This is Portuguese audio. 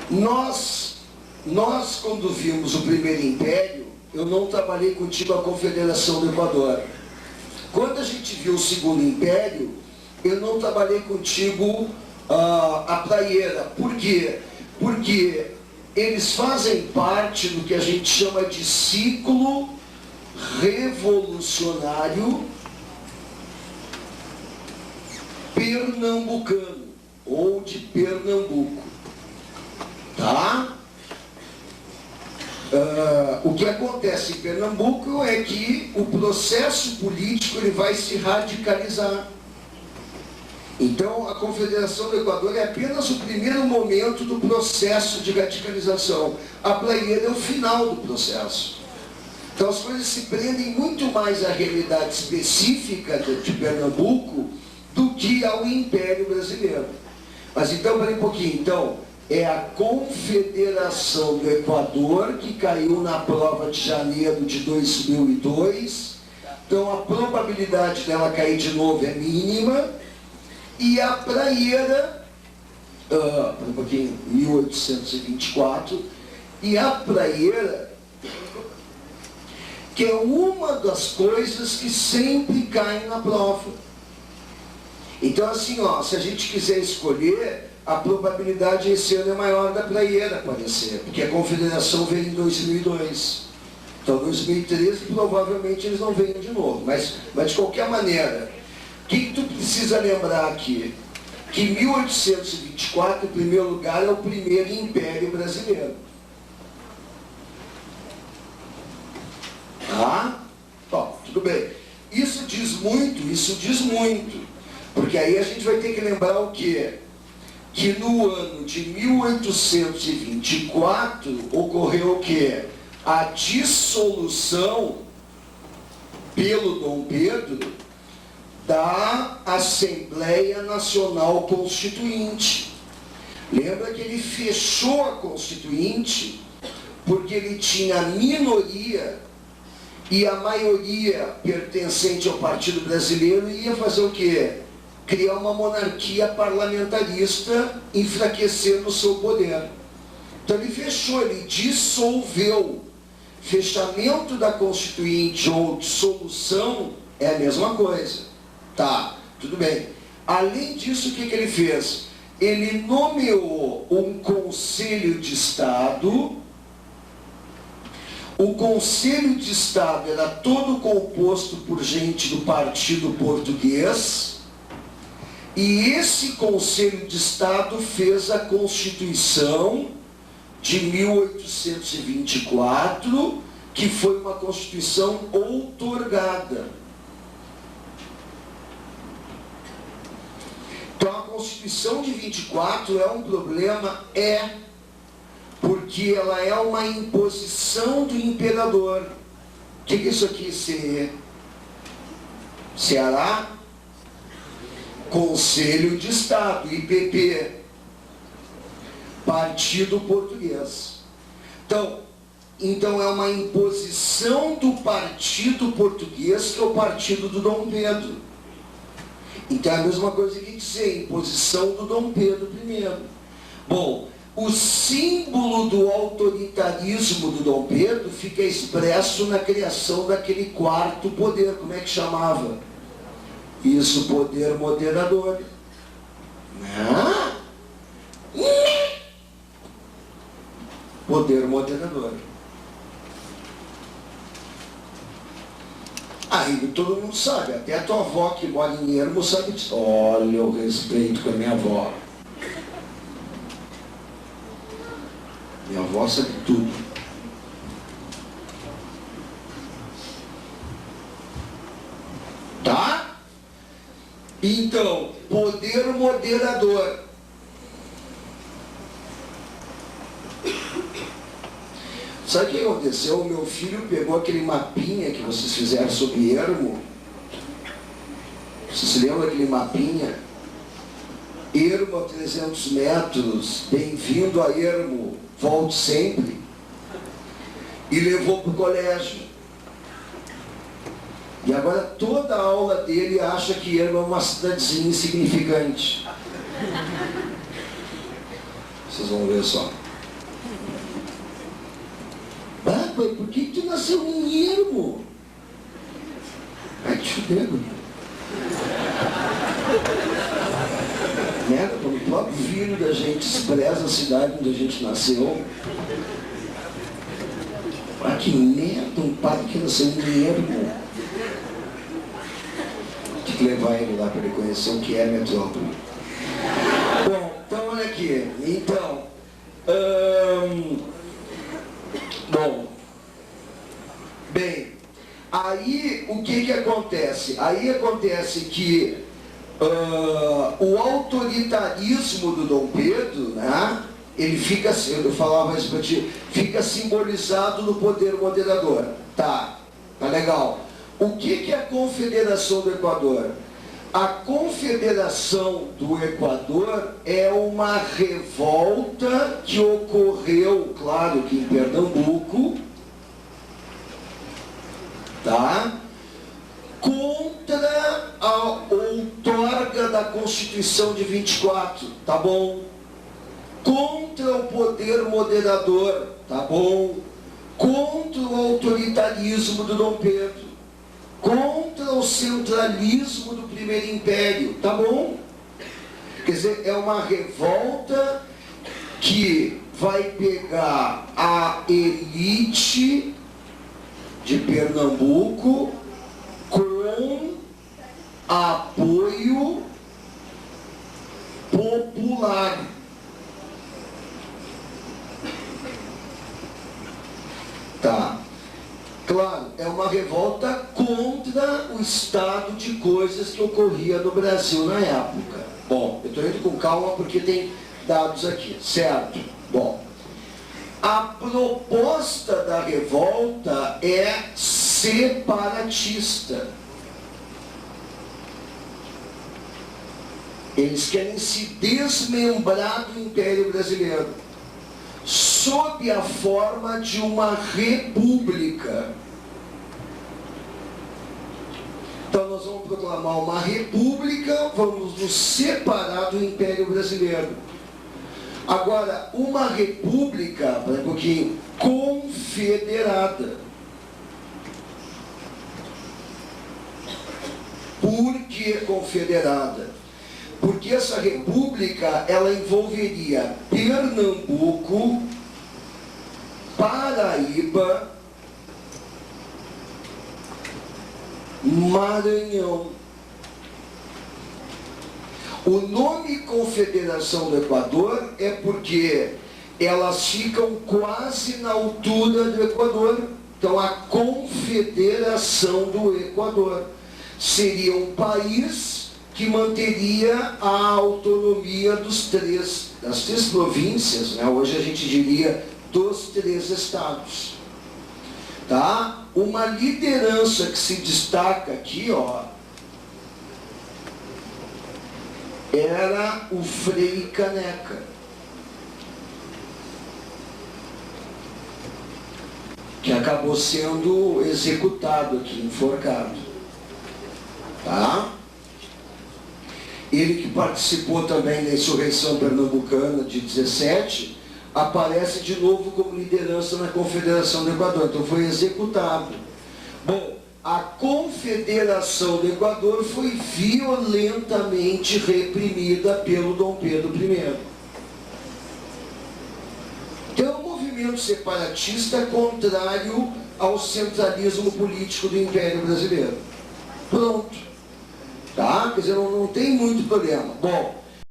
Nós quando vimos o primeiro império, eu não trabalhei contigo a Confederação do Equador. Quando a gente viu o segundo império, eu não trabalhei contigo a praieira. Por quê? Porque eles fazem parte do que a gente chama de ciclo revolucionário pernambucano, ou de Pernambuco. Tá? O que acontece em Pernambuco é que o processo político ele vai se radicalizar. Então, a Confederação do Equador é apenas o primeiro momento do processo de radicalização. A praieira é o final do processo. Então, as coisas se prendem muito mais à realidade específica de Pernambuco do que ao Império Brasileiro. Mas então, peraí um pouquinho. Então, é a Confederação do Equador que caiu na prova de janeiro de 2002. Então, a probabilidade dela cair de novo é mínima. E a praieira, um pouquinho, 1824, e a praieira, que é uma das coisas que sempre caem na prova. Então, assim, ó, se a gente quiser escolher, a probabilidade esse ano é maior da praieira aparecer, porque a Confederação veio em 2002. Então, 2013, provavelmente eles não venham de novo, mas de qualquer maneira, o que tu precisa lembrar aqui? Que 1824, em primeiro lugar, é o primeiro império brasileiro. Tá? Bom, tudo bem. Isso diz muito. Porque aí a gente vai ter que lembrar o quê? Que no ano de 1824 ocorreu o quê? A dissolução pelo Dom Pedro da Assembleia Nacional Constituinte. Lembra que ele fechou a Constituinte porque ele tinha a minoria e a maioria pertencente ao Partido Brasileiro ia fazer o quê? Criar uma monarquia parlamentarista, enfraquecendo o seu poder. Então ele fechou, ele dissolveu. Fechamento da Constituinte ou dissolução é a mesma coisa. Tá, tudo bem. Além disso, o que ele fez? Ele nomeou um Conselho de Estado. O Conselho de Estado era todo composto por gente do Partido Português. E esse Conselho de Estado fez a Constituição de 1824, que foi uma Constituição outorgada. Então a Constituição de 24 é um problema? É, porque ela é uma imposição do imperador. O que é isso aqui, Ceará? Conselho de Estado, IPP, Partido Português. Então é uma imposição do Partido Português, que é o partido do Dom Pedro. Então é a mesma coisa que dizer, imposição do Dom Pedro I. Bom, o símbolo do autoritarismo do Dom Pedro fica expresso na criação daquele quarto poder. Como é que chamava? Isso, poder moderador. Poder moderador. Aí todo mundo sabe, até a tua avó que mora em Ermo sabe disso. Olha o respeito com a minha avó. Minha avó sabe tudo. Tá? Então, poder moderador. Sabe o que aconteceu? O meu filho pegou aquele mapinha que vocês fizeram sobre Ermo. Vocês se lembram daquele mapinha? Ermo a 300 metros, bem-vindo a Ermo, volte sempre. E levou para o colégio. E agora toda a aula dele acha que Ermo é uma cidadezinha insignificante. Vocês vão ver só. Ah, pai, por que tu nasceu mineiro? Ai, te fudendo. Né? Quando o próprio filho da gente despreza a cidade onde a gente nasceu. Ah, que merda, um pai que nasceu mineiro. Tem que levar ele lá para ele conhecer o que é metrópole. Bom, então olha aqui. Então, bem, aí o que acontece? Aí acontece que o autoritarismo do Dom Pedro, né, ele fica, eu falava isso para ti, fica simbolizado no poder moderador. Tá legal. O que é a Confederação do Equador? A Confederação do Equador é uma revolta que ocorreu, claro que em Pernambuco, tá? Contra a outorga da Constituição de 24, tá bom? Contra o poder moderador, tá bom? Contra o autoritarismo do Dom Pedro, contra o centralismo do Primeiro Império, tá bom? Quer dizer, é uma revolta que vai pegar a elite de Pernambuco com apoio popular. Tá. Claro, é uma revolta contra o estado de coisas que ocorria no Brasil na época. Bom, eu estou indo com calma porque tem dados aqui, certo? Bom, a proposta da revolta é separatista. Eles querem se desmembrar do Império Brasileiro, sob a forma de uma república. Então nós vamos proclamar uma república, vamos nos separar do Império Brasileiro. Agora, uma república, para um pouquinho, confederada. Por que confederada? Porque essa república, ela envolveria Pernambuco, Paraíba, Maranhão. O nome Confederação do Equador é porque elas ficam quase na altura do Equador. Então, a Confederação do Equador seria um país que manteria a autonomia das três províncias, né? Hoje a gente diria dos 3 estados. Tá? Uma liderança que se destaca aqui, ó, era o Frei Caneca, que acabou sendo executado aqui, enforcado. Tá? Ele que participou também da insurreição pernambucana de 17, aparece de novo como liderança na Confederação do Equador, então foi executado. Bom, a Confederação do Equador foi violentamente reprimida pelo Dom Pedro I. Então é um movimento separatista contrário ao centralismo político do Império Brasileiro. Pronto. Tá? Quer dizer, não tem muito problema. Bom,